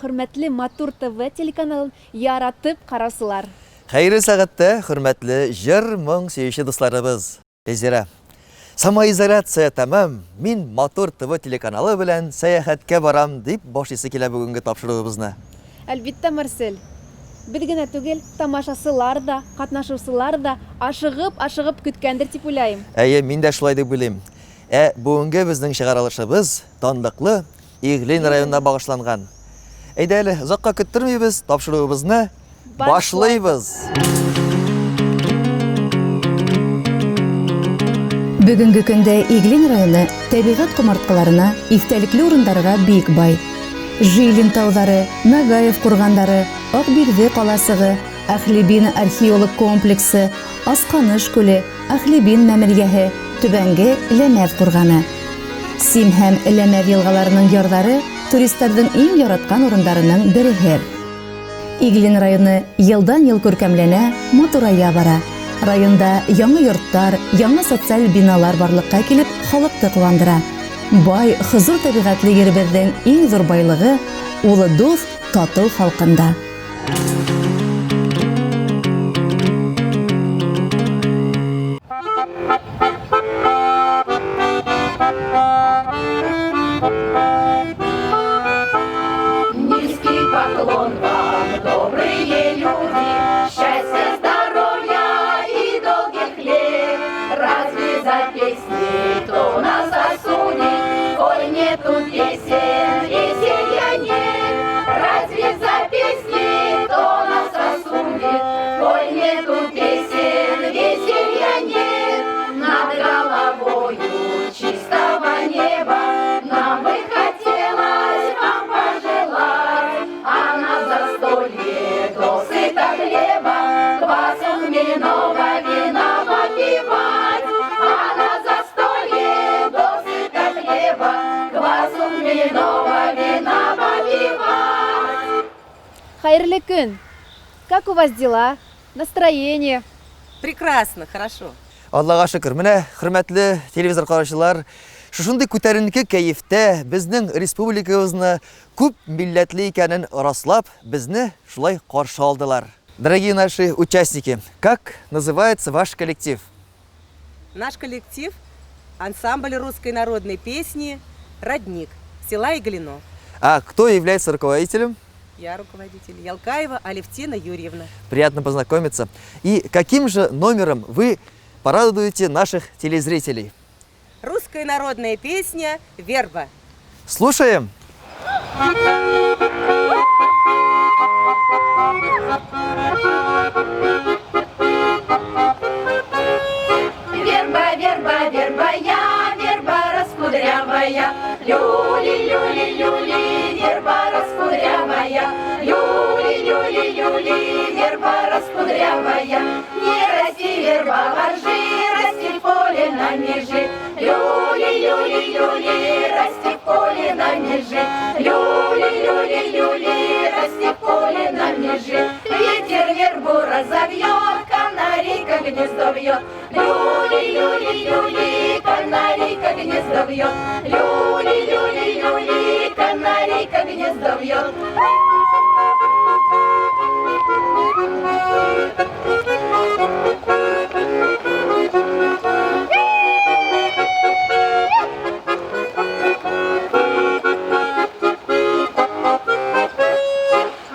Hürmetli Матур ТВ телеканалын яратып карасылар. Хайры сағатта, hürmetli жыр мұң сүйіші достарыбыз. Безера, самоизоляция тамам, мен Матур ТВ телеканалы білән саяхатке барам деп башысы келе бүгінгі тапшыруыбызны. Әлбетте, Марсель. Біз генә түгел, тамашасылар да, катнашучылар да ашыгып көткәндер дип уйлайм. Әйе, мен дә шулай дип уйлыйм. Бүгінгі біздің шығарылышыбыз Тандыклы, Иглин районына багышланган. Әйдә әле, ұзаққа көттірмейбіз, тапшыруыбызны башлайбыз. Бүгінгі көндә Иглин районы табигать кумарткаларына, истәлекле урындарга бик бай. Жилин таулары, Нагаев кургандары, Акбирде каласыгы, Әхлибин археолог комплексы, Асканыш күле, Әхлибин мәмерйәһе, Түбәнге Ләмәв курганы. Сим һәм Ләмәв елгаларының ярдары туристларның иң яраткан урындарының береһе. Иглин районы елдан-ел күркәмләнә, матурая бара. Районда яңа йорттар, яңа социаль биналар барлыкка килеп, халыкты куандыра. Бай, хозур табигатьле еребезнең иң зур байлыгы улы дуст, тату халкында. Хайырлы көн. Как у вас дела? Настроение? Прекрасно, хорошо. Аллаға шүкір. Менә, хөрмәтле телевизор караучылар, шушындый күтәренке кәефтә безнең республикабызны күп милләтле икәнен раслап, безне шулай каршы алдылар. Дорогие наши участники, как называется ваш коллектив? Наш коллектив – ансамбль русской народной песни «Родник» села Иглино. А кто является руководителем? Я руководитель. Ялкаева Алевтина Юрьевна. Приятно познакомиться. И каким же номером вы порадуете наших телезрителей? Русская народная песня «Верба». Слушаем! Верба, верба, верба, я, верба раскудрявая, люли, люли, люли, верба раскудрявая, люли, люли, люли, верба раскудрявая. Не расти, верба, воржи, расти в поле на межи, люли, люли, люли, расти в поле на межи, люли, люли, люли, расти в поле на межи. Ветер вербу разовьет, канарейка гнездо вьет, люли, люли, люли, канарейка гнездо вьет, люли, люли, люли, канарейка гнездо вьет.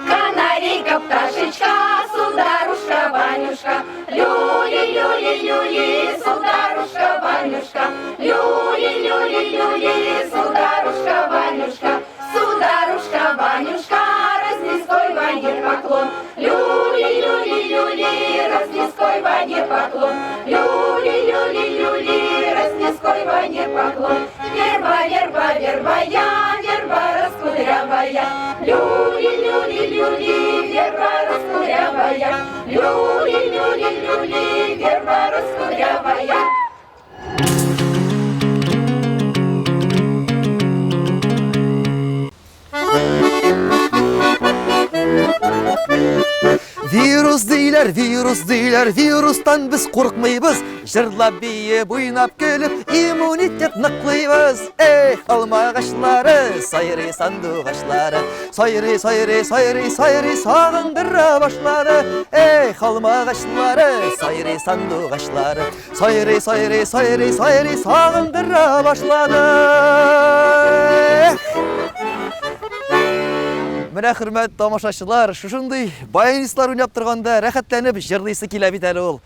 Канарейка, пташечка, сударушка, Ванюшка, люли, люли, люли, сударушка, Ванюшка, люли, люли, люли, сударушка, Ванюшка, сударушка, Ванюшка, разнеской Ване поклон, люли, люли, люли, разнеской Ване поклон, люли, люли, люли, разнеской Ване поклон. Верба, верба, верба, я, верба раскудрявая, люли, люли, люли, верба раскудрявая, люли, люли, люли, верба раскудрявая. Virus deyler, virustan biz korkmaybız. Jırlap beyip, oynap kelip, immunitet nıklayбыз. Ey alma ağaçları, sayri sandık ağaçları. Sayri, sayri, sayri, sayri sağındıra başladı. Ey alma ağaçları, sayri sandık ağaçları. Sayri, sayri, sayri, sayri sağındıra başladı. Менә хөрмәт тамашачылар, шушындый баянистлар уйнап торганда рәхәтләнеп җырлыйсы килә бит әле ул.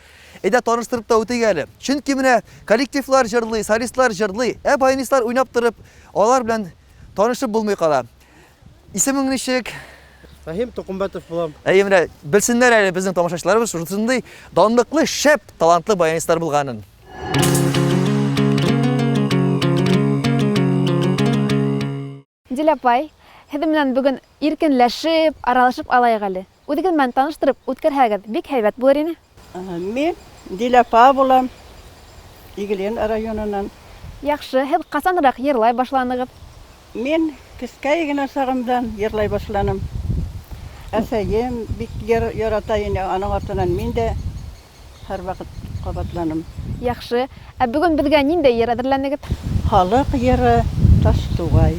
Әйдә таныштырып та үтик әле. Чөнки менә коллективлар җырлый, солистлар җырлый, баянистлар уйнап торып, алар белән танышып булмый кала. Исемең ничек? Фәһим Тукымбатов булам. Менә белсеннәр әле безнең тамашачыларыбыз шушындый данлыклы, шәп, талантлы баянистлар булганын. Диләпай, һеҙ менән бөгөн иркенләшеп, аралашып алайык әле. Үҙегеҙ менән таныштырып үткәрһәгеҙ, бик һәйбәт булыр ине. Мен Диләпа булам, Иглин районынан. Яҡшы, һеҙ ҡасаныраҡ йырлай башланығыҙ? Мен кескәй генә сағымдан йырлай башланым. Әсәйем бик ярата ине, аның артынан мин дә һәр вакыт ҡабатланым. Яҡшы, ә бөгөн беҙгә ниндәй йыр әҙерләнегеҙ? Халыҡ йыры Тастуғай.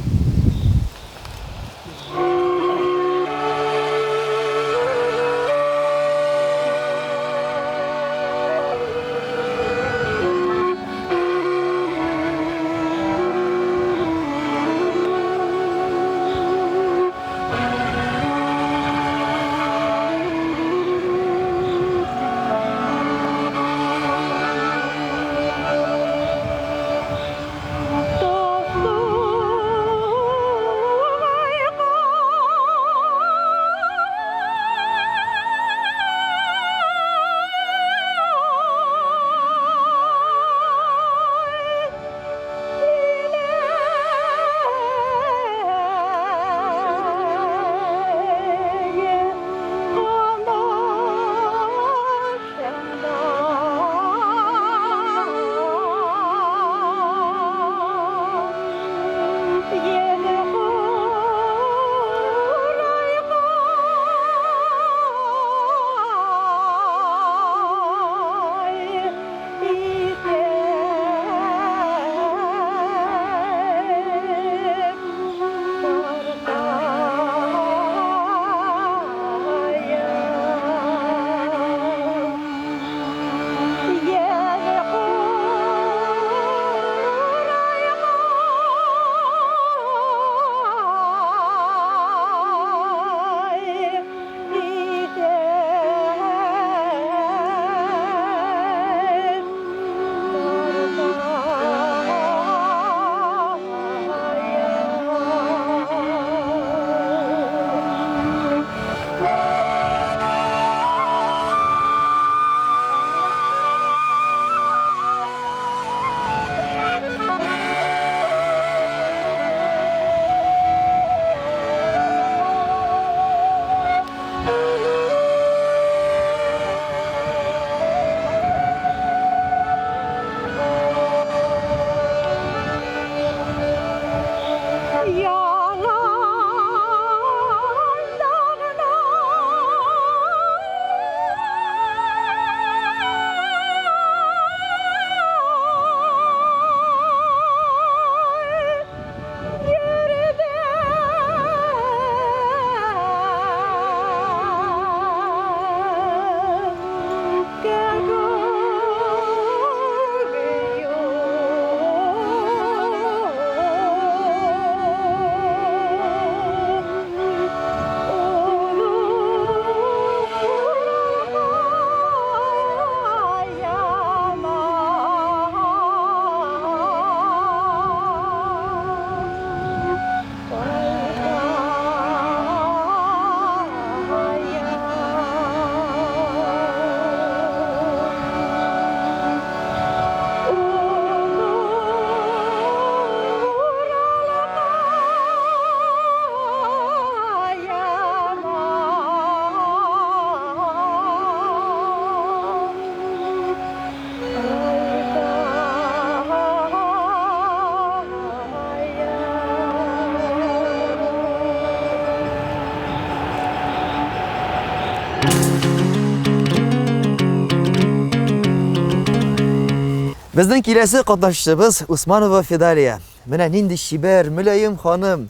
Безнең киләсе катнашчыбыз Усманова Федалия. Менә нинди шибәр, мөлаем ханым.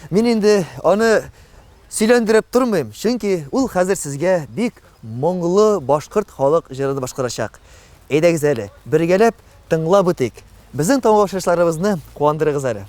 Мин инде аны сөйләндереп тормыйм, чөнки ул хәзер сезгә бик моңлы башкорт халык җырын башкарачак. Әйдәгез әле, бергәләп тыңлап үтик. Безнең тамашачыларыбызны куандырыгыз әле.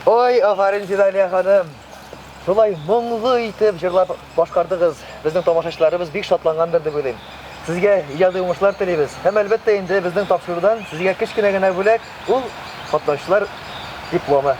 Ой, афарин Фидалия ханым. Шулай моңлы итеп җырлап башкардыгыз. Безнең тамашачыларыбыз бик шатлангандыр дип уйлыйм. Сезгә иҗади уңышлар телибез. Һәм әлбәттә инде безнең тапшырудан сезгә кечкенә генә бүләк ул катнашчылар дипломы.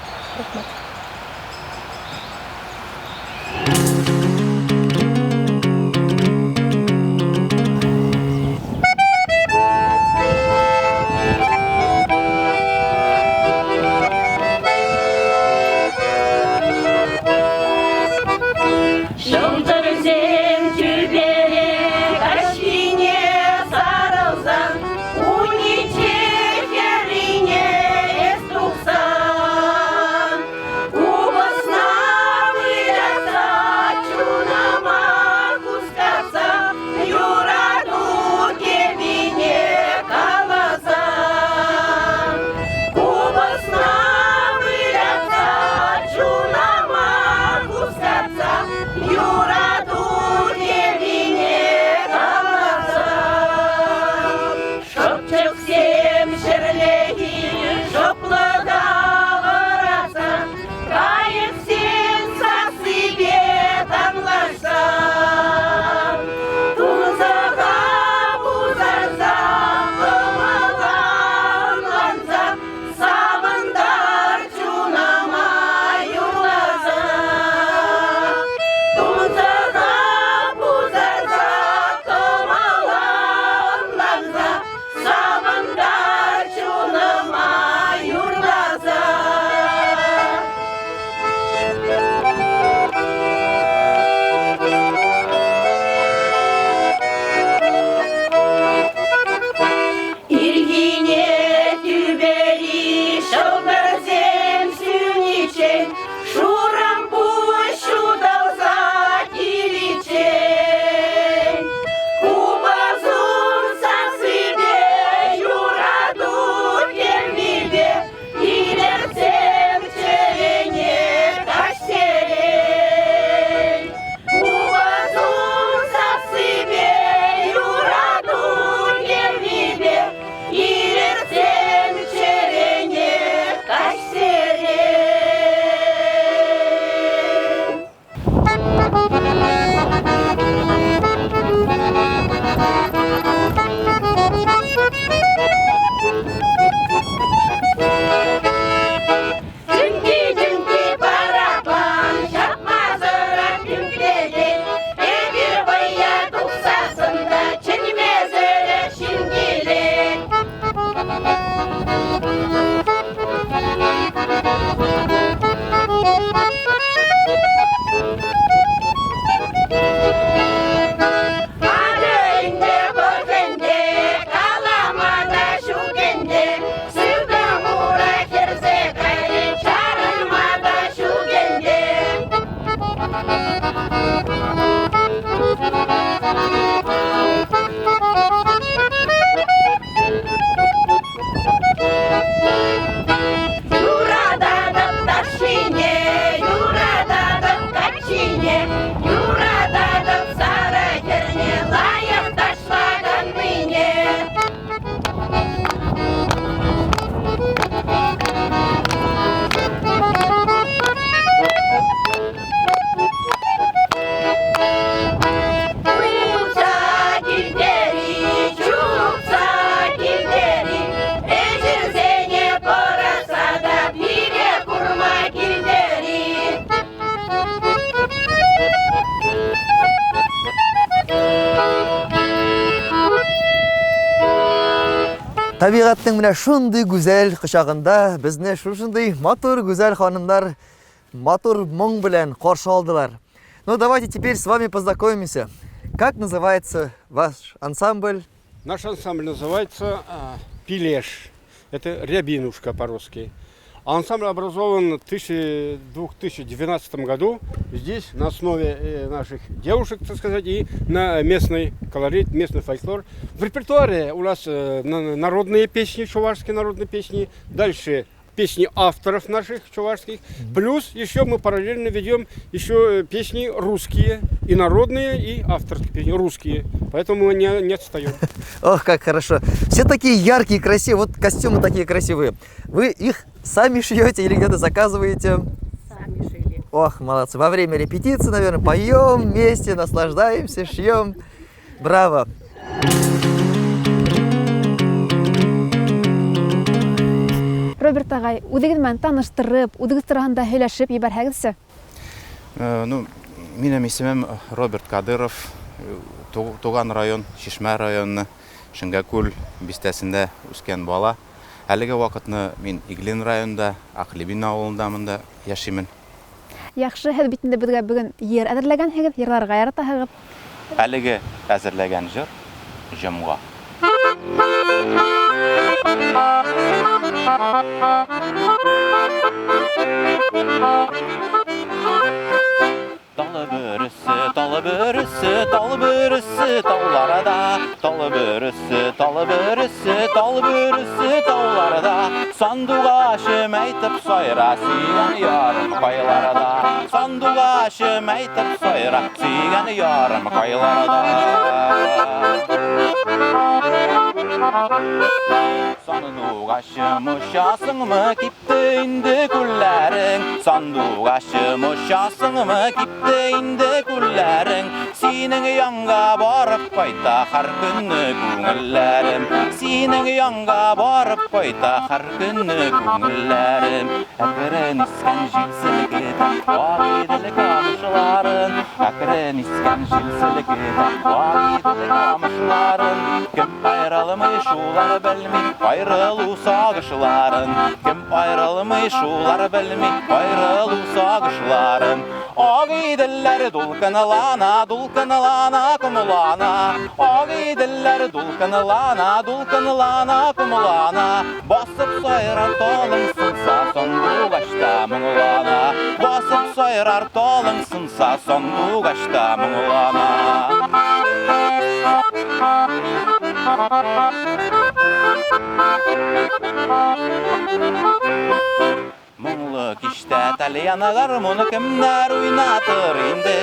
Табигатьнең менә шундый гүзәл кочагында безне шушындый матур гүзәл ханымнар матур моң белән каршы алдылар. Ну давайте теперь с вами познакомимся. Как называется ваш ансамбль? Наш ансамбль называется «Пилеш». Это рябинушка по-русски. Ансамбль образован в 2012 году здесь на основе наших девушек, так сказать, и на местный колорит, местный фольклор. В репертуаре у нас народные песни, чувашские народные песни, дальше песни авторов наших чувашских, плюс еще мы параллельно ведем еще песни русские, и народные, и авторские песни русские, поэтому мы не отстаем. Ох, как хорошо. Все такие яркие, красивые, вот костюмы такие красивые. Вы их сами шьете или где-то заказываете? Сами шили. Ох, молодцы. Во время репетиции, наверное, поем вместе, наслаждаемся, шьем. Браво. Роберт агай, үдегез менән таныштырып, үдегез турында һөйләшеп ебәрһәгезсе. Минем исемем Роберт Кадыров, туган район, Шишмә районы, Шәңгәкүл бистәсендә үскән бала. Әлеге вакытны мин Иглин районында, Ахлебин авылындамын да яшимен. Яхшы, һез бит инде безгә бүген йыр әзерләгәнһегез, йырларга яратаһыгыз. Әлеге әзерләгән җыр җомга. Талы бөресе, талы бөресе, талы бөресе, тауларда. Талы бөресе, талы бөресе, талы бөресе, тауларда. Сандуғашым әйтеп сайра, сүйгән ярым кайларда. Сандуғашым әйтеп сайра, сүйгән ярым кайларда. Сандуғашым ушасыңмы кипті инде күлләрең. Сандуғашым ушасыңмы кипті инде күлләрең. Синең янга барып кайта һәр көнне күңелләрем. Синең янга барып кайта һәр көнне күңелләрем. Әкрен искән җил селкетә вагыйдәле камышларын. Әкрен искән җил селкетә вагыйдәле камышларын. Кем айрылмый шулар белми айрылу сагышларын. Кем айрылмый шулар белми айрылу сагышларын. Агыйдәлләр дулкынлана, дулкынлана, кумлана. Агыйдәлләр дулкынлана, дулкынлана, кумлана. Басып сайрар талың сынса, сандугашта моңлана. Басып сайрар талың сынса, сандугашта моңлана. Моңлы киштә тәлияна гармоны кемнәр уйнатыр инде.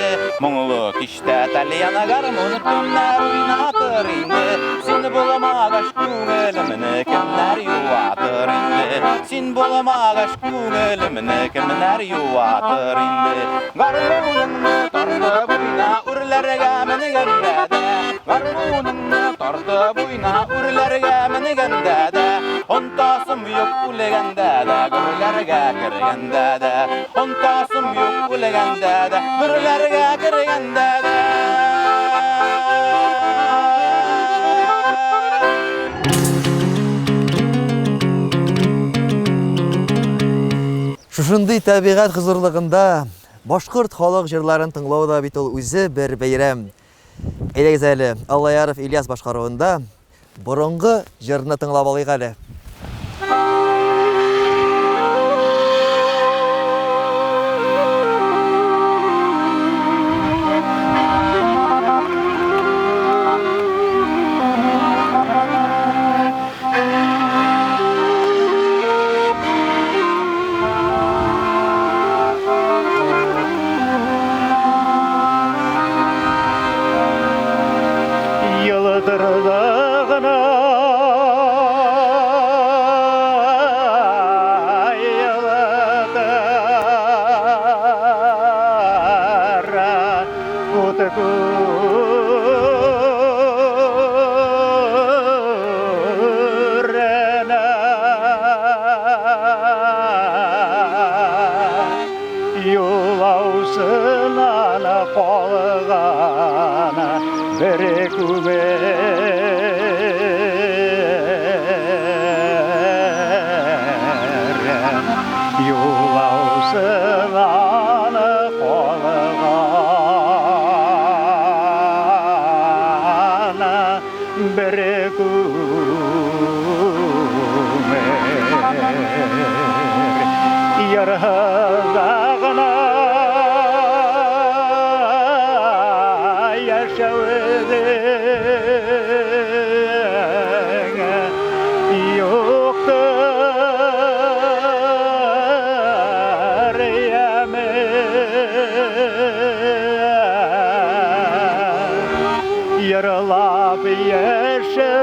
Моңлы киштә тәлияна гармоны кемнәр уйнатыр инде. Син булмагач күңелемне кемнәр юатыр инде. Син булмагач күңелемне кемнәр юатыр инде. Гармоныңны тартып уйна, үрләргә менгәндә дә. Гармоныңны тартып уйна, үрләргә менгәндә дә. Онтасым юк үлгәндә дә, гүрләргә кергәндә дә. Онтасым юк үлгәндә дә, гүрләргә кергәндә дә. Шушындый табигать хозурлыгында башкорт халык җырларын тыңлау да бит ул үзе бер бәйрәм. Әйдәгез әле, Аллаяров Ильяс башкаруында борынгы җырны тыңлап алыйк әле. Yarağına yaşadık yoktur yemin yaralap yaşadık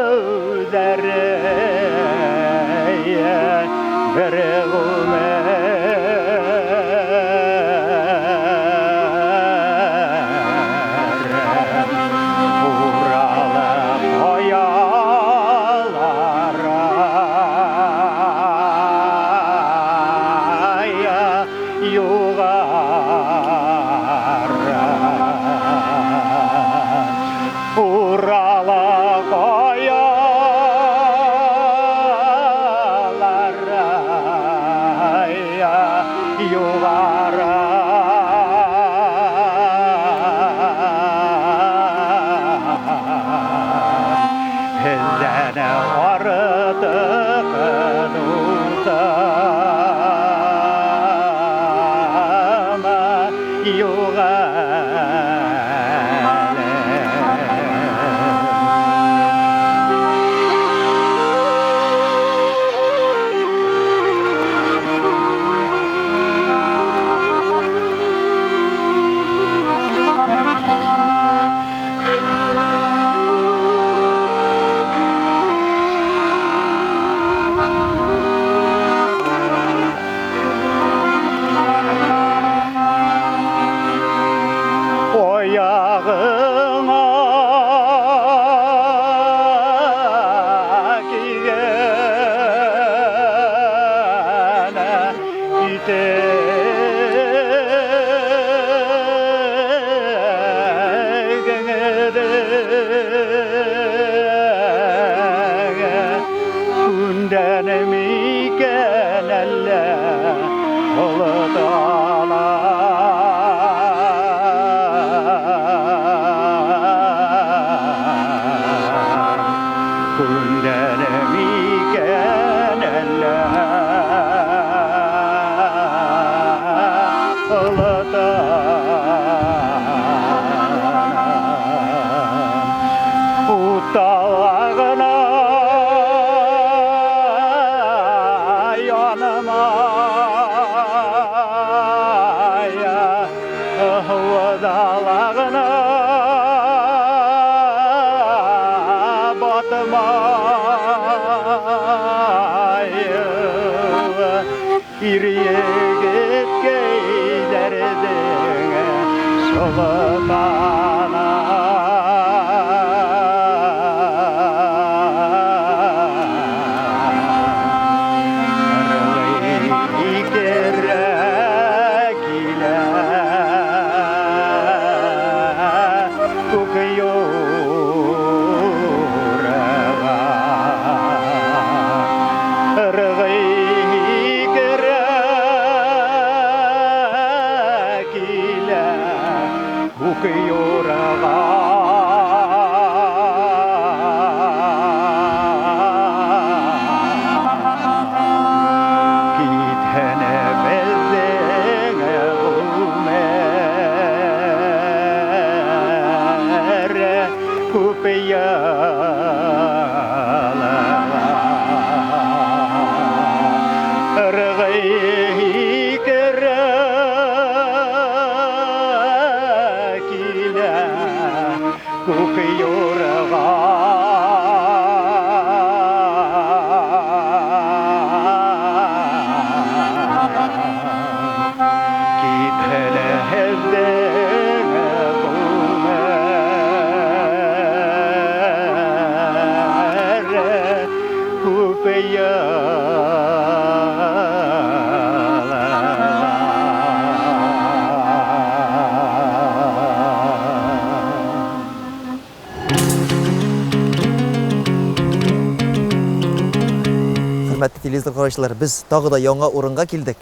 Hürmetli televizyon kardeşler, biz tағы da яңа орынға келдік.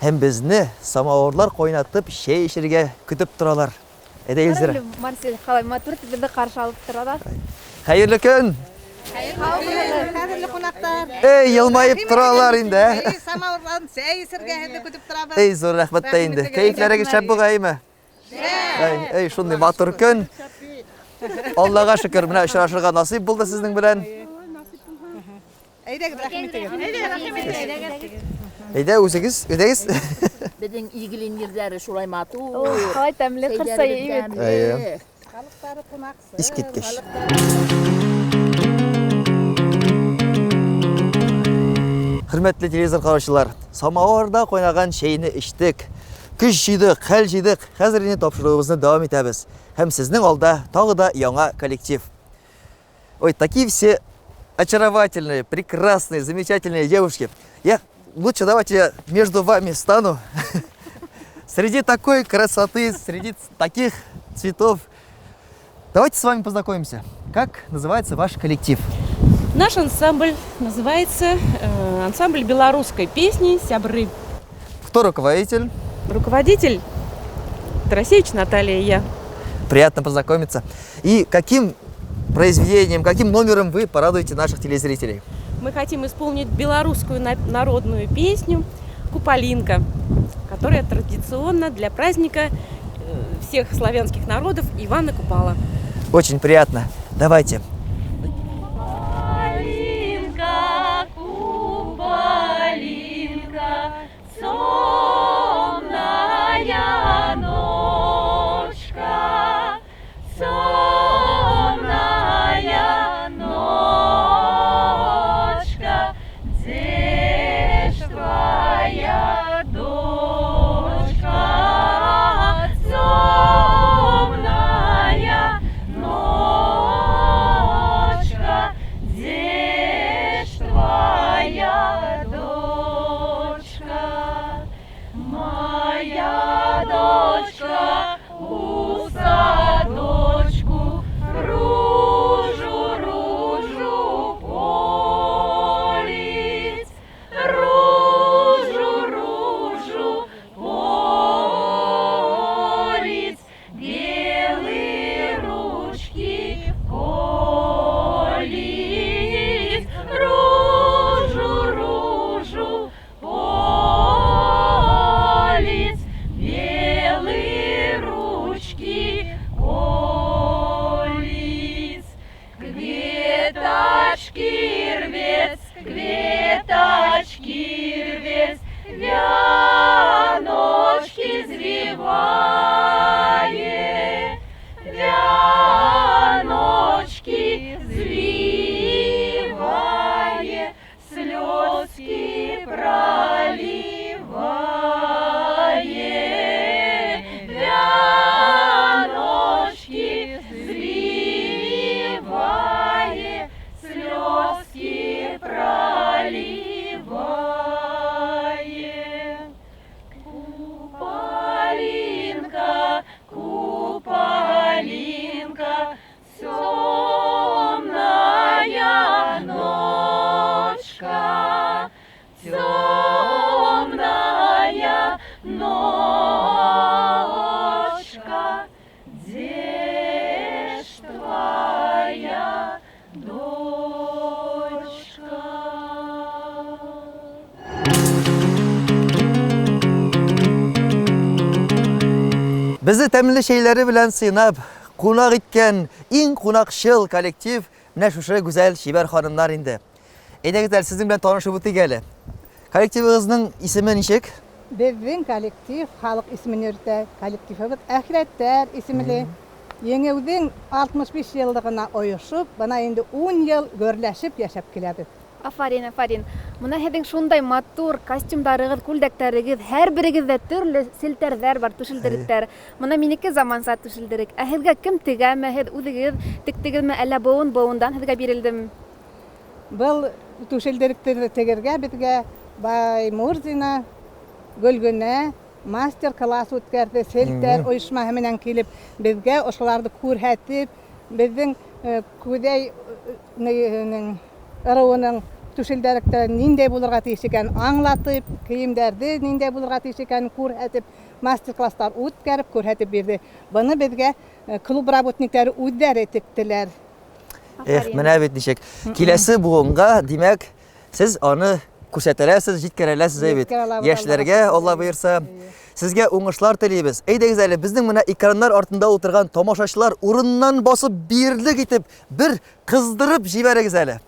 Hem bizni самауырлар қойнатып, шәй ішерге күтіп тұралар. Әдейілдер. Марсель, қалай матур бізді қаршы алып тұрады. Hayırlı gün. Кадерлі қонақтар. Ey, yılmayıp duralar indi. Самауырдан сәй сіргәһенде көтіп тұрабыз. Ey, zor rahmet de indi. Keyiflere şap buğayımı. Ey, şunday matır gün. Allah'a şükür, mine uçraşırga nasip buldu sizin bilen. Әйдәгез, рәхмәт егез. Eyde, ödegiz. Біздің игілін ерлері шулай мату. Қалай тәмле қырсайы ебет. Халықтары қонақсыз. İskitkeş. Hürmetli televizor karşılar, samavarda koynagan şeyini içtik. Күш жыйдык, хәл жыйдык. Хәзер инде тапшыруыбызны дәвам итәбез. Һәм сезнең алда тагы да яңа коллектив. Ой, такие все очаровательные, прекрасные, замечательные девушки. Я лучше давайте между вами стану. Среди такой красоты, среди таких цветов. Давайте с вами познакомимся. Как называется ваш коллектив? Наш ансамбль называется ансамбль белорусской песни «Сябры». Кто руководитель? Руководитель Тарасевич Наталья и я. Приятно познакомиться. И каким произведением, каким номером вы порадуете наших телезрителей? Мы хотим исполнить белорусскую народную песню «Куполинка», которая традиционна для праздника всех славянских народов Ивана Купала. Очень приятно. Давайте. Bizi təmli şeyləri bilən sınab, qonaq etken in qonaqçıl kollektiv menə şuşa güzel şiber hanımlar indi. Edəgizlər sizin bilen tanışıb ötü gəli. Kollektivimizin ismi nişik? Bizning kollektiv xalq ismini yürütə. Kollektivimiz Ahiretler isimli. Yengevdin 65 yıldığına oyuşup, bana indi 10 yıl görləşip yaşap keledi. Афарин, афарин. Мына һеҙҙең шундай матур костюмдарығыҙ, күлдәктәрегеҙ, һәр берегеҙҙә төрлө селтәрҙәр бар, түшелдеректәр. Мына минеке заманса түшелдерек. Ә һеҙгә кем тегәме? Һеҙ үҙегеҙ тектегеҙме, әллә быуындан һеҙгә бирелдеме? Был түшелдеректерҙе тегергә беҙгә Баймурзина, Гөлгөнә мастер-класс үткәрҙе, селтәр ойошмаһы менән килеп, беҙгә ошоларҙы күрһәтеп, беҙҙең күҙәй ырыуының түшелдәректә ниндәй булырға тейеш икәнен аңлатып, кейемдәрҙе ниндәй булырға тейеш икәнен күрһәтеп, мастер-класстар үткәреп күрһәтеп бирҙе. Быны беҙгә клуб работниктары үҙҙәре тектеләр. Менә бит ничек. Киләсе буынга, димәк, сез аны күрсәтәләсез, җиткерәләсез бит. Яшьләргә, Алла боерса, сезгә уңышлар телибез. Әйдәгез әле, безнең менә экраннар артында утырган тамашачылар урыннан басып бирлек итеп, бер кыздырып җибәрегез әле.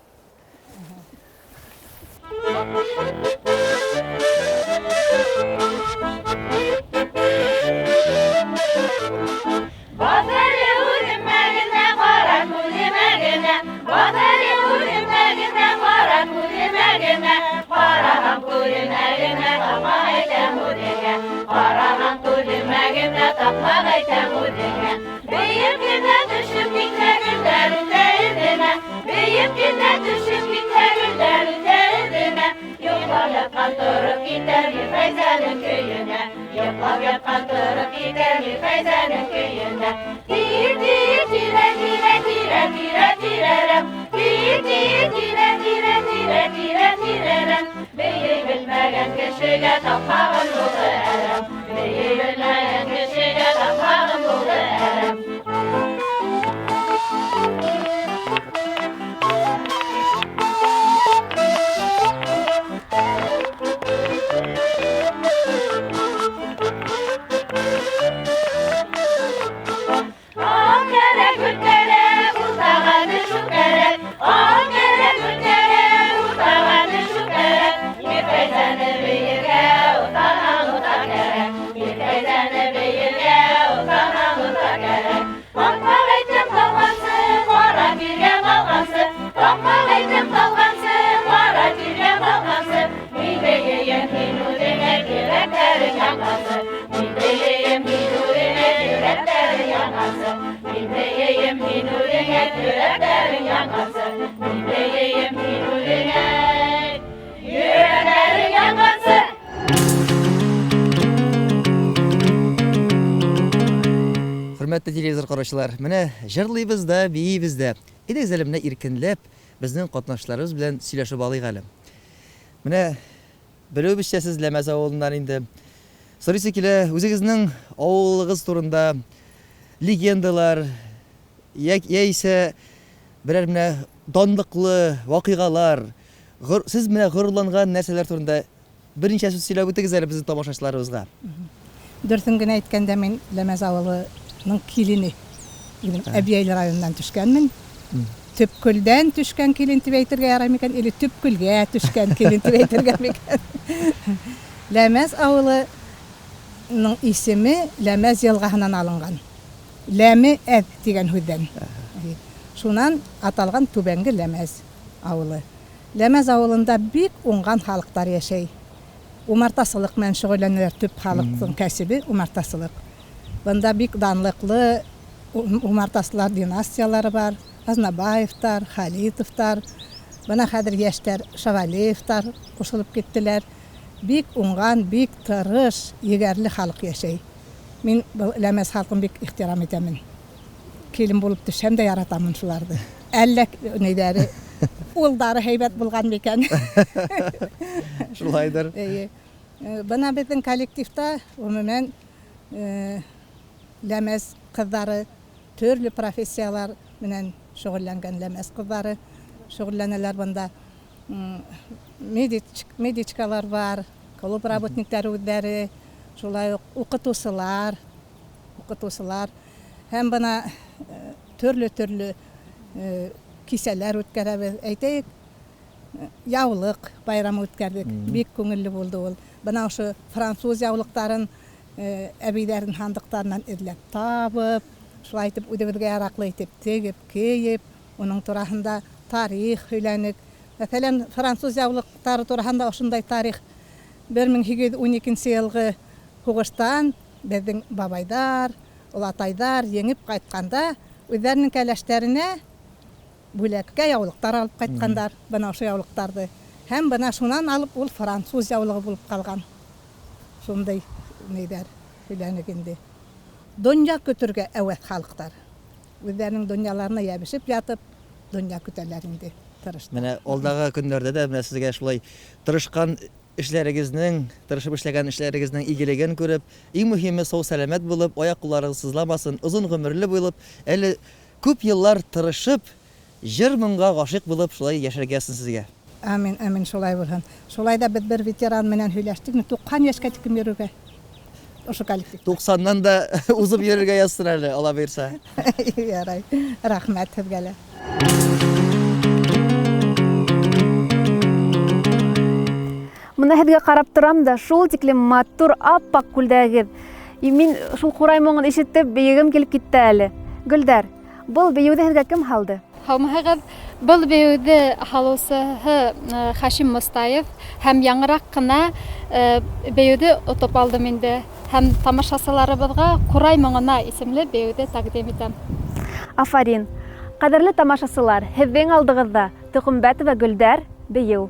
Хөрмәтле телевизор караучылар, менә җырлыйбыз да, биебез дә. Әйдәгез әле менә иркенләп безнең катнашларыбыз белән сөйләшеп алыйк әле. Менә берәүбезчә сез Ләмәс авылыннан инде. Сорыйсы килә, үзегезнең авылыгыз турында легендалар, яисә берәр менә данлыклы вакыйгалар, сез менә горурланган нәрсәләр турында берничә сүз сөйләп үтегез әле безнең тамашачыларыбызга. Дөртен генә әйткәндә, мин Ләмәс авылының килене. Әбияйлы районыннан төшкәнмен. Төпкөлдән төшкән килен дип әйтергә ярый микән, или төпкөлгә төшкән килен дип әйтергә микән? Ләмәс авылының исеме Ләмәс елгаһынан алынган. Ләме әб дигән һүздән. Шуннан аталган Түбәнге Ләмәс авылы. Ләмәс авылында бик уңган халыктар яшәй. Умартасылык менән шөгыльләнәләр, төп халыктың кәсебе умартасылык. Бында бик данлыклы умартасылар династиялары бар. Азнабаевтар, Халитовтар, бына хәзер яшьтәр Шавалиевтар кушылып киттеләр. Бик уңган, бик тырыш, егәрле халык яшәй. Мин Ләмәс халкын бик ихтирам итәмен. Килен булып төшәм дә яратамын шуларны. Әллә нидәре улдары һәйбәт булган микән? Шулайдыр. Бына безнең коллективта гомумән Ләмәс кызлары, төрле профессиялар менән шөгыльләнгән Ләмәс кызлары шөгыльләнәләр бында. Медичкалар бар, клуб работниклары үзләре, шулай ук укытучылар. Һәм бына төрле кисәләр үткәрәбез. Әйтәйек, яулык байрамы үткәрдек. Бик күңелле булды ул. Бына ошо француз яулыктарын әбиләрен хандыктарынан эзләп табып, шулай итеп үдебезгә яраклы итеп тегеп, киеп, уның турасында тарих һөйләнек. Мәсәлән, француз яулыктары турасында ошондай тарих 1812 елгы һугыштан безнең бабайдар, олатайдар еңеп кайтканда үзләренең кәләшләренә бүләккә яулыктар алып кайткандар, бына ошо яулыктарды. Һәм бына шуннан алып ул француз яулыгы булып калган. Шундай нидәр һөйләнек инде. Дөнья көтөргә әвәт халыктар. Үзләренең дөньяларына ябышып ятып, дөнья көтәләр инде. Менә алдагы көннәрдә дә менә сезгә шулай тырышкан эшләрегезнең, тырышып эшләгән эшләрегезнең игелеген күреп, иң мөһиме сау сәламәт булып, аяк кулларыгыз сызламасын, озын гомерле булып, әле күп еллар тырышып җыр моңга гашыйк булып шулай яшәргәсен сезгә. Амин, амин, шулай булһын. Шулай да без бер ветеран менән һөйләштек, 90 яшькә тикмә йөрүгә. Ошо коллектив. 90-нан да узып йөрергә язсын әле, ала бирсә. Ярай. Рәхмәт сезгә. Моны һеҙгә ҡарап торам да, шул тиклем матур, аппаҡ күлдәгеҙ. Мин шул ҡурай моңон ишетеп, бейегем килеп китте әле. Гөлдәр, был бейеүҙе һеҙгә кем һалды? Һаумыһығыҙ, был бейеүҙе һалыусыһы Хашим Мостаев һәм яңыраҡ ҡына бейеүҙе отоп алдым инде. Һәм тамашасыларыбыҙға «Ҡурай моңона» исемле бейеүҙе тәҡдим итәм. Афарин. Ҡәҙерле тамашасылар, һеҙҙең алдығыҙҙа Тоҡомбәтова Гөлдәр бейеү.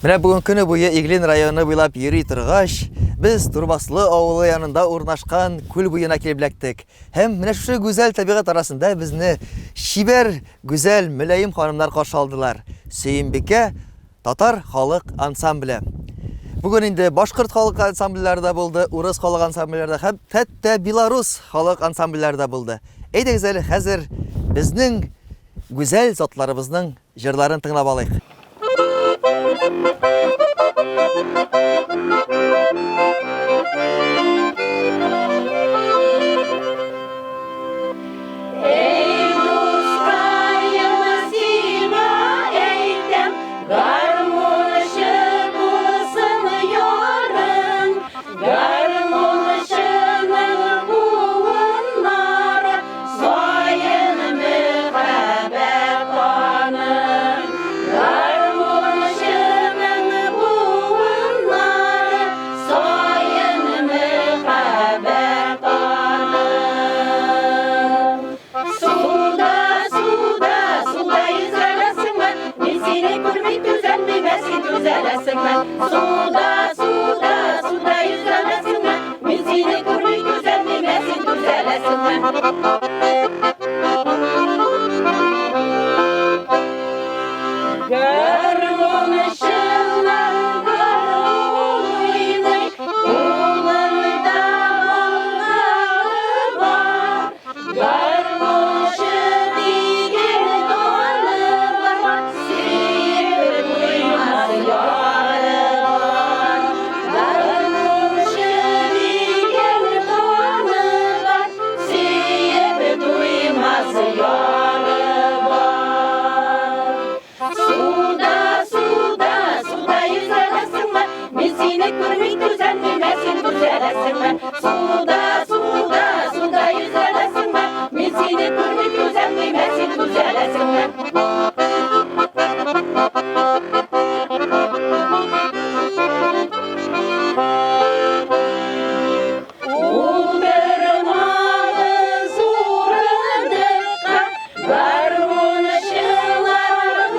Менә бүген көне буе Иглин районы буйлап йөри торгач, без Турбаслы авылы янында урнашкан күл буена килеп эләктек. Һәм менә шушы гүзәл табигать арасында безне шибәр, гүзәл, мөлаим ханымнар каршы алдылар. Сөембикә татар халык ансамбле. Бүген инде башкорт халык ансамбльләре дә булды, урыс халык ансамбльләре һәм хәтта белорус халык ансамбльләре дә булды. Әйдәгез әле хәзер безнең гүзәл затларыбызның җырларын тыңлап алыйк. Эй, русская yüzemezsinme. Suda, suda, suda yüzemezsinme. Min seni görmey düzelmeme, sen düzelesinme. Garvon ışınlar, garvon oynay, kollarında balları var. Garvonşu digen doğanı var, seyir duymaz yarı var. Garvonşu digen doğanı var, seyir duymaz yarı var. Suda, suda, suda yüzemezsinme. Min seni görmey düzelmeme, sen düzelesinme. Suda, suda, suda yüzemezsinme. Min seni görmey düzelmeme, sen düzelesinme. Ул бермалы зурындыкка гармоншылар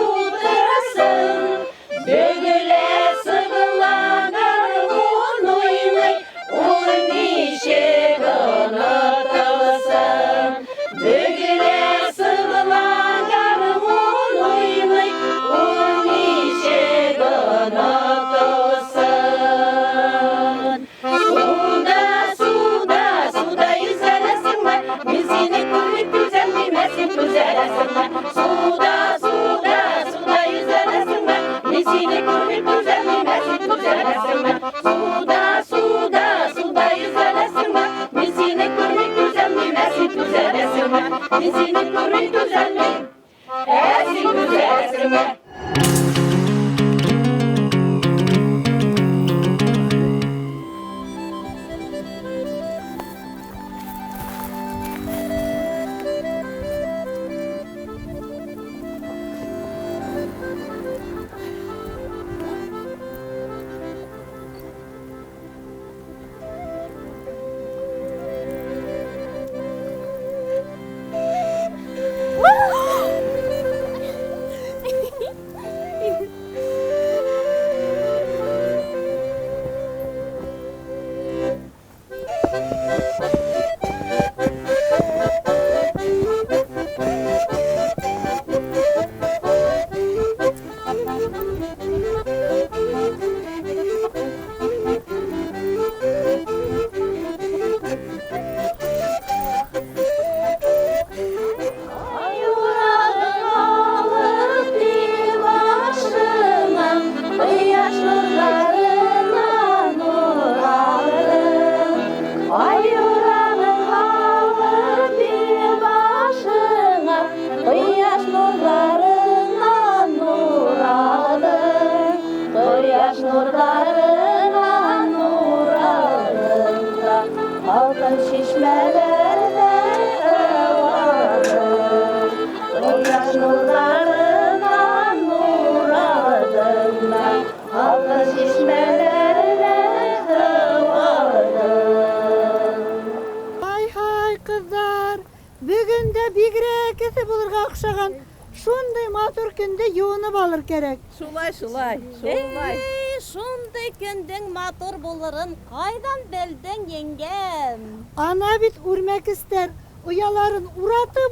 утырсын. Бөгіле сығыла гармон ойнай, ул нишек ұнытылсын. Бөгіле сығыла гармон ойнай, ул нишек ұнытылсын. Суда, суда, суда yüzelesinme. Min seni görmey düzelmeme, sen düzelesinme. Suda, suda, suda yüzelesinme. Min seni görmey düzelmeme, sen düzelesinme. Suda, suda, suda yüzelesinme. Min seni görmey düzelmeme, sen düzelesinme. Min seni görmey düzelmey, sen düzelesinme. Şunday matur günde yuğunub alır gerek. Şulay. Şunday günden matur bulurun. Kaydan belden yengem. Ana bit urmak ister. Uyaların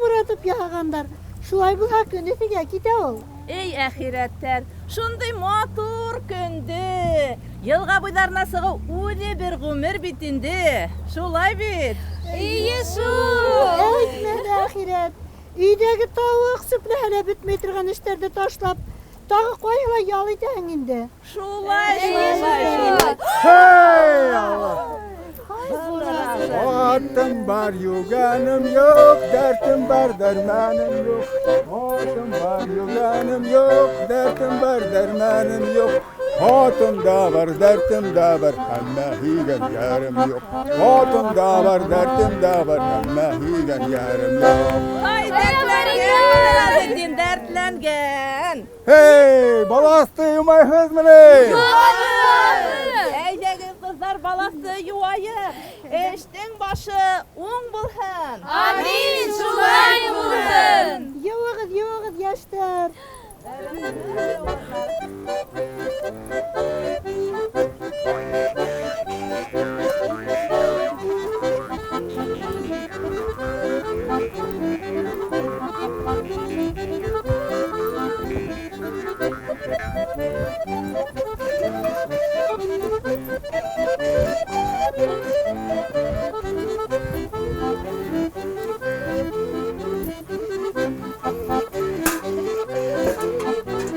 uratıp yağanlar. Şulay bu hak yönetige gide ol. Ey ahiretler. Şunday matur gündü. Yılga boylarına sığı ude bir gümür bitindi. Şulay bit. İyi şu. Eytmedi ahiret. Üydəgi tavuk süplələ bitmetirgan işlerde taşlap, dağı koyula yalıydı henginde. Şulay. Hey Allah! Hayatım var yoganım yok, dertim var dermanım yok. Hayatım var yoganım yok, dertim var dermanım yok. Hayatım da var, dertim de var, ama higen yarım yok. Hayatım da var, dertim de var, ama higen yarım yok. Ay dertlengen, dertlengen. Hey, balastıyım ay hızmını. Eydegi kızlar balastı yuvayı, eştin başı un bulsun. Amin, şulay bulsun. Yuvağız yaşlar.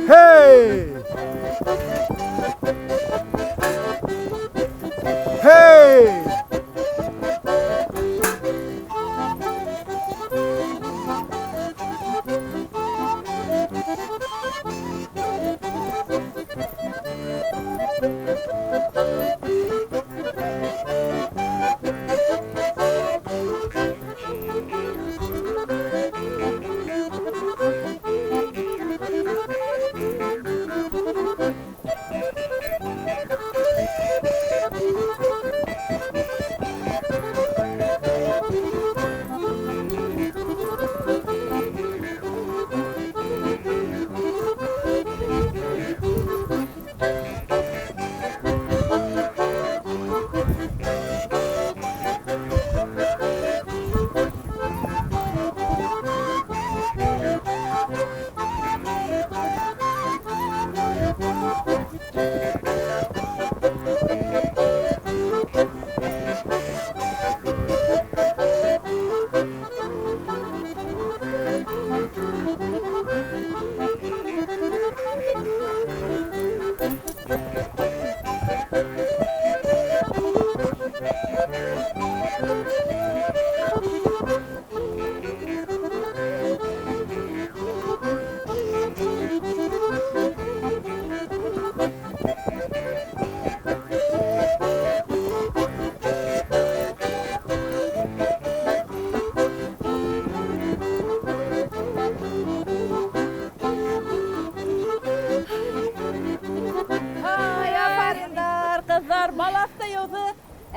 Hey! Hey!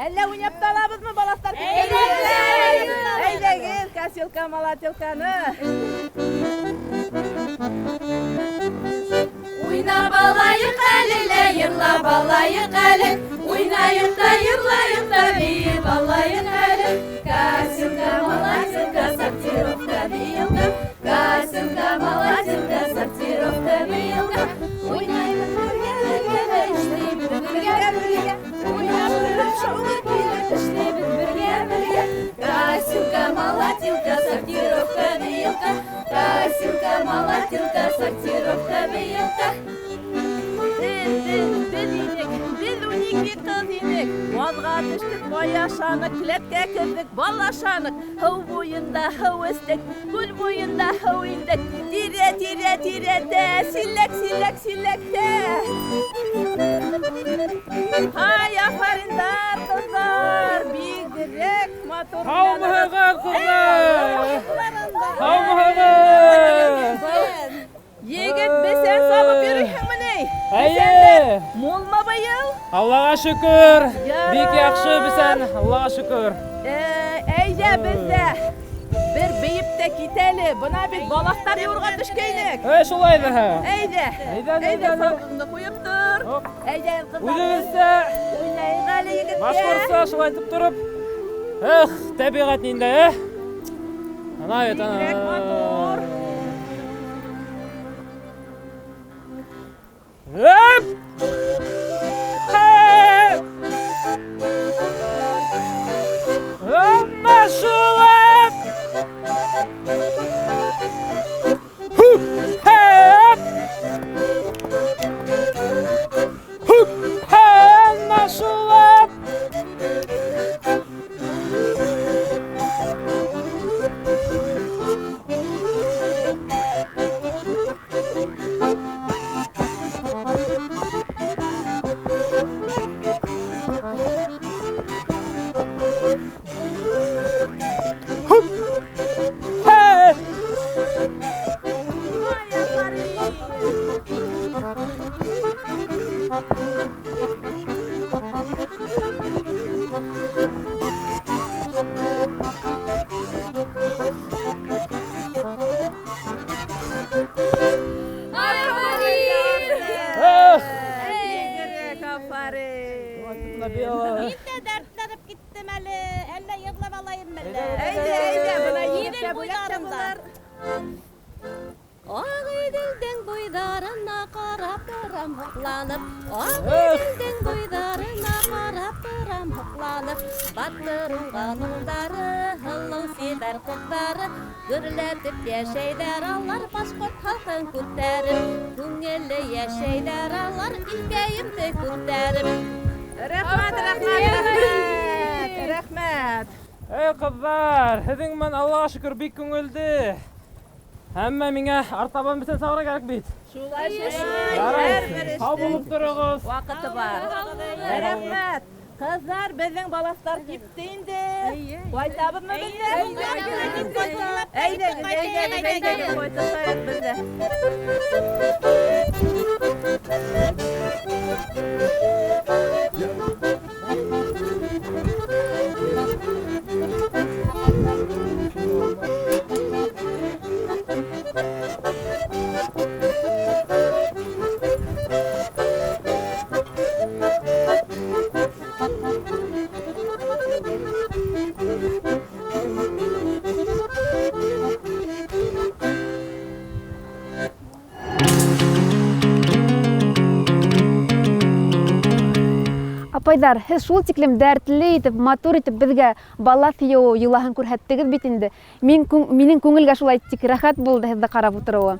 Әллә уйнап та алабызмы, балаштар? Әйдәгез, каселка, малателканы. Уйнап алайык әле, йырлап алайык әле. Уйнайык та, йырлайык та, биеп алайык әле. Каселка, малателка, сортировка биелга. Каселка, малателка, сортировка биелга. Уйнайык бергә, эшләйбез бергә. Каселка, малателка, сортировка биелка. Каселка, малателка, сортировка биелка. Biz 12 kız idik. Bozğa düştük, boyaşanık, kiletkə kirdik, balaşanık. Hıv boyunda hıv istik, gül boyunda hıv indik. Tire tire tire de, sillek sillek sillek de. Hay aferindar kızlar, bigrek motor. Havmıhığı kızlar. Havmıhığı. Yigit besen sabı berihim ne? Әйе. Молма байыл? Аллаға шүкір. Бик яқшы бісен. Аллаға шүкір. Әйдә бездә. Bir beyip de giteli. Buna biz balaklar yoğurga düşkeydik. Şulaydı ha. Eyde. Eyde sabırını koyup dur. Eyde kızlar. Үзебезсә Oynayın gali yigitke. башкортса шулайтып тұрып. Табиғат нинде, Ана бит ана. Hop! Hey! Maşallah! Hup! Hey! Hup! Hey! Maşallah! Aferin. Nabila. Dertlenip gittim elle yığılap alayım ben de. Eyde, boylarımda. Ağıydilden boylarına qarap duram hıqlanıp, Ağıydilden boylarına qarap duram hıqlanıp, Battırılğan uldары, hıllı siler kutları, Gürletip yaşaylar allar, Başkurt halkın kutlarım, Tüngeli yaşaylar allar, İlkeyimde kutlarım. Rahmet. Ey kızlar, hedin men Allah'a şükür bir köngüldi. Hemme mine artaban bisen savra gerek bit. Sağ bulup duruguz. Vakıtı var. Rahmet. Kızlar bizim balaslar gittiğinde koytabı mı bizler? Eyleyin koytabı bizler. Апайдар, һез шул тиклем дәртле итеп, матур итеп безгә бала тию йолаһын күрһәттегез бит инде. Минең күңелгә шулай тик рәхәт булды һезне карап утыруы.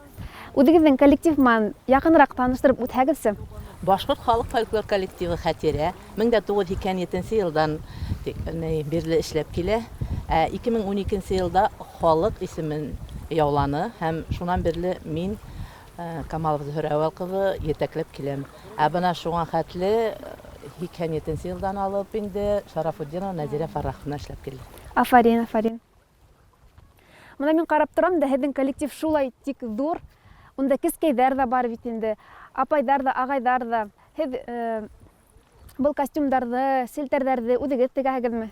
Үзегезнең коллектив менән якынрак таныштырып үтһәгезсе. Башкорт халык фольклор коллективы Хәтирә 1997 елдан бирле эшләп килә. 2012 елда халык исемен яуланы һәм шуннан бирле мин Камалова Зөһрә Әвәл кызы етәкләп киләм. Бына шуңа хәтле 2007 елдан алып инде Шарафутдинова Назира Фараховна эшләп килде. Афарин, афарин. Менә мин карап торам да, һеҙҙең коллектив шулай тик ҙур. Унда кескәйҙәр ҙә бар бит инде, апайҙар да, ағайҙар да. Һеҙ был костюмдарҙы, селтәрҙәрҙе үҙегеҙ тегәһегеҙме?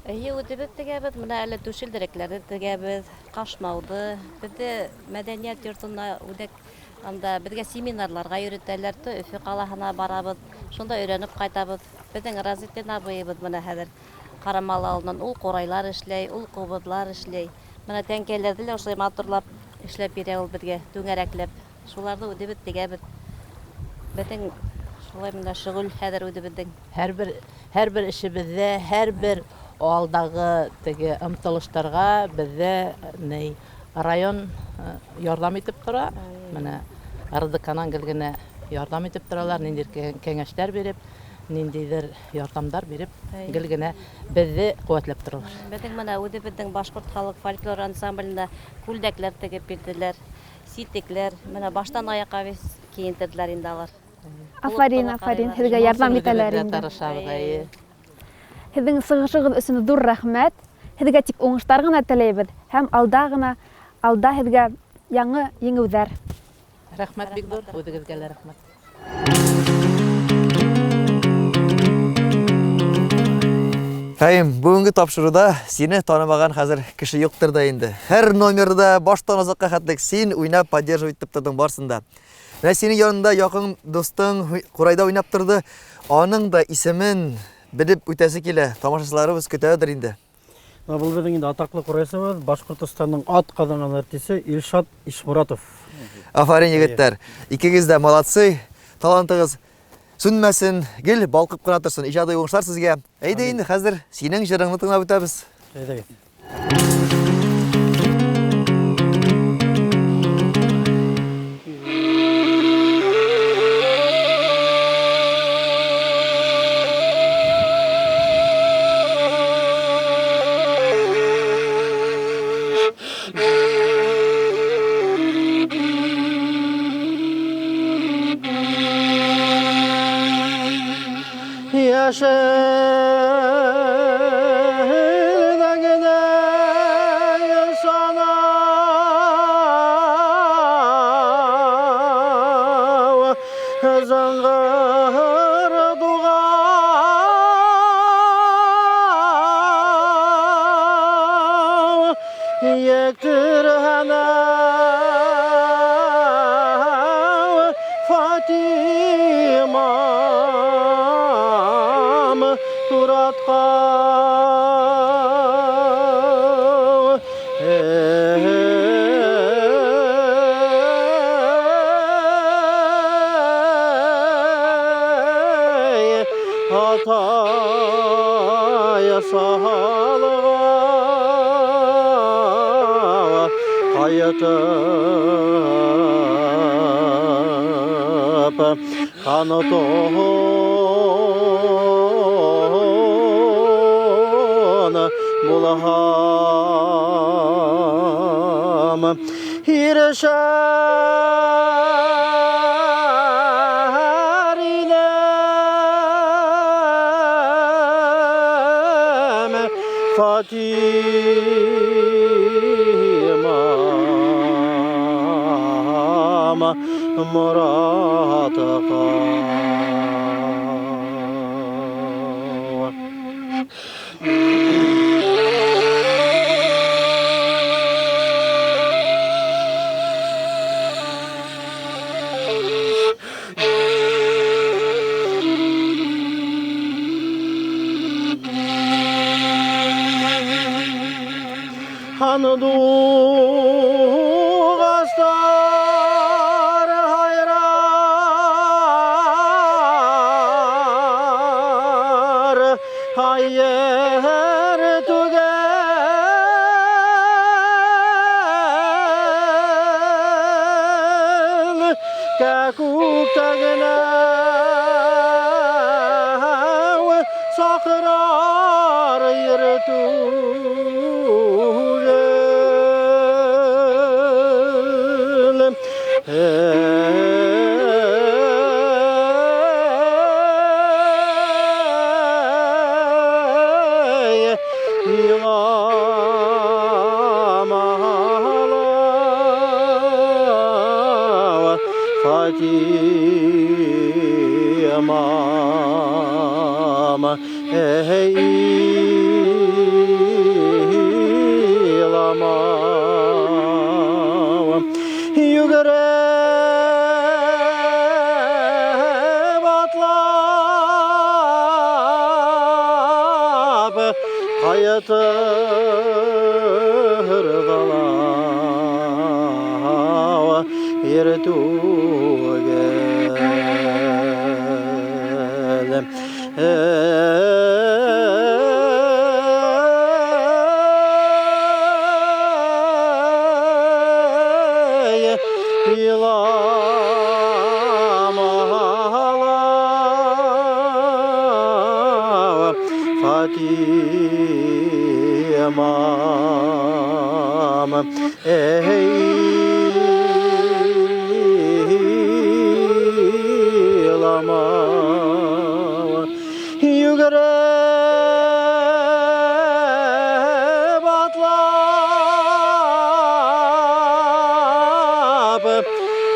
Үҙебеҙ тегәбеҙ, менә әле түшелдерәкләрҙе тегәбеҙ, ҡашмауҙы. Беҙҙе мәҙәниәт йортона үҙәк анда беҙгә семинарларға йөрөтәләр, Өфө ҡалаһына барабыҙ, шунда өйрәнеп ҡайтабыҙ. Беҙҙең Разитлин абыйыбыҙ менә хәҙер Ҡарамалы ауылынан ул ҡурайлар эшләй, ул ҡубыҙлар эшләй. Менә тәңкәләрҙе лә ошолай матурлап эшләп бирә ул беҙгә, түңәрәкләп. Шуларҙы үҙебеҙ тегәбеҙ. Беҙҙең шулай менә шөғөл хәҙер үҙебеҙҙең. Һәр бер эшебеҙҙә, һәр бер алдағы теге ымтылыштарға беҙҙә район ярдәм итеп тора. Менә РДКнан генә ярдәм итеп торалар, ниндидер кәңәштәр биреп, ниндидер ярдәмдар биреп, генә беҙҙе ҡеүәтләп торалар. Беҙҙең менә үҙебеҙҙең Башҡорт халыҡ фольклор ансамблендә күлдәкләр тегеп бирҙеләр, ситекләр, менә баштан аяҡҡа вес кейентерҙеләр инде алар. Афарин, афарин, һеҙгә ярдәм итәләр инде. Һеҙҙең сығышығыҙ өсөн ҙур рәхмәт. Һеҙгә тик уңыштар ғына теләйбеҙ һәм алда һеҙгә яңы еңеүҙәр. Рәхмәт бик ҙур, үҙегеҙгә лә рәхмәт. Фәһим, бүгенге тапшырыуда сине танымаған хәзер кеше юктыр да инде. Һәр номерда баштан азаҡҡа хәтлек син уйнап поддерживать итеп тордың барсында. Менә синең янында яҡын достың ҡурайда уйнап торды. Аның да исемен белеп үтәсе килә. Тамашасыларыбыз көтәдер инде. Бұл біздің енді атаклы ҡурайсыбыҙ, Башҡортостанның атҡаҙанған артисы Илшат Ишмуратов. Афарин, егеттәр. Икегеҙ дә молодцы, талантығыз сүнмәсен, гел балҡып ҡына торсон. Ижади уңыштар сезгә. Әйҙә инде хәзер синең җырыңды тыңлап үтәбез. Әйҙәгеҙ. Fatima суратқа атая салға қайытып қаны тоны бұлғам ирешар илем Фатимам мұратқа Анудуғастар хайрар хайер түгел кәкуктагына сақырар ерту Fatимам иламам югіріп атлап қайытыр қалау ертугел Fatимам иламам югіріп атлап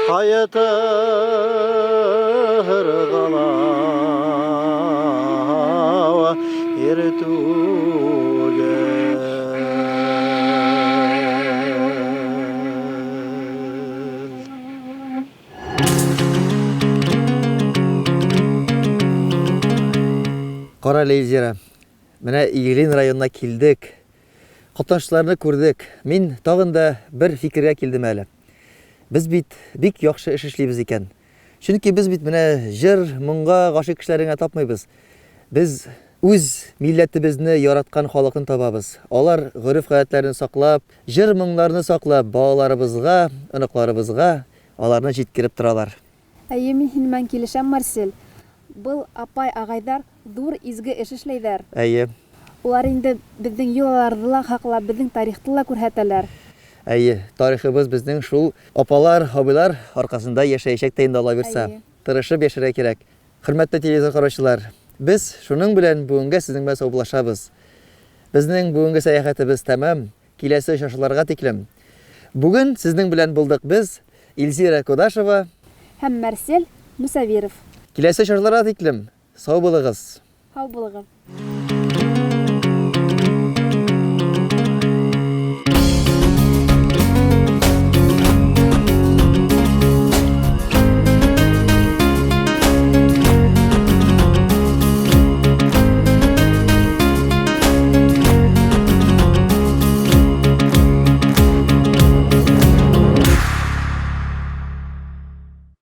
қайытыр қалау Қара Лейзира, менә Иглин районына килдек. Катнашларны күрдек. Мин тагын да бер фикергә килдем әле. Без бит бик яхшы эш эшлибез икән. Чөнки без бит менә җыр, моңга гашык кешеләргә тапмыйбыз. Без үз милләтебезне яраткан халыкны табабыз. Алар гырыф-гадәтләрен саклап, җыр, моңларны саклап, балаларыбызга, оныкларыбызга аларны җиткереп торалар. Әйе, мин һиннән килешәм, Марсель. Был апай агайдар зур изге эш эшләйләр. Әйе. Улар инде безнең юлларны ла хаклап, безнең тарихты ла күрһәтәләр. Әйе, тарихыбыз безнең шул апалар, абыйлар аркасында яшәячәк тә инде Алла бирсә. Тырышып яшәргә кирәк. Хөрмәтле телевизор караучылар, без шуның белән бүгенгә сезнең белән саубуллашабыз. Безнең бүгенге сәяхәтебез тәмам, киләсе шашыларга тиклем. Бүген сезнең белән булдык без Илзира Кудашева һәм Марсель Мусавиров. Киләсе шашыларга тиклем сау булыгыз. Сау булыгыз.